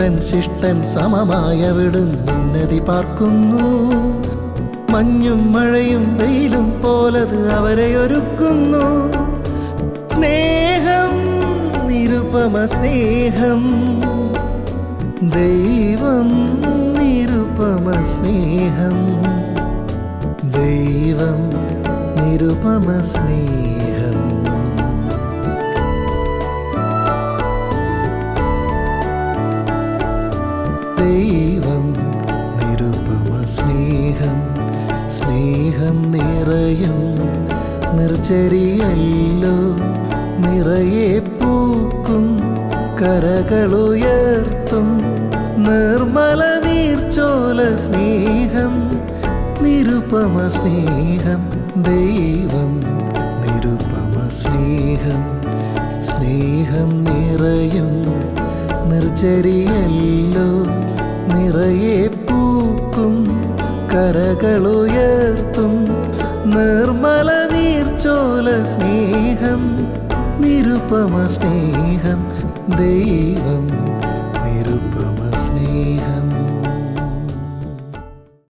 ദുഷ്ടൻ ശിഷ്ടൻ സമമായവിടുന്ന് ഉന്നതി പാർക്കുന്നു. മഞ്ഞും മഴയും വെയിലും പോലത് അവരെ ഒരുക്കുന്നു. സ്നേഹം നിരുപമ സ്നേഹം, ദൈവം നിരുപമ സ്നേഹം, ദൈവം നിരുപമ സ്നേഹം. ദൈവം നിരുപമ സ്നേഹം, സ്നേഹം നിറയും നിർച്ചരിയല്ലോ, നിറയെ പൂക്കും കരകളുയർത്തും നിർമ്മല നീർച്ചോല. സ്നേഹം നിരുപമ സ്നേഹം, ദൈവം നിരുപമ സ്നേഹം, സ്നേഹം നിറയും നിർച്ചരിയല്ലോ, നിറയെ പൂക്കും കരകളുയർത്തും നിർമ്മല നീർച്ചോല. സ്നേഹം നിരുപമ സ്നേഹം, ദൈവം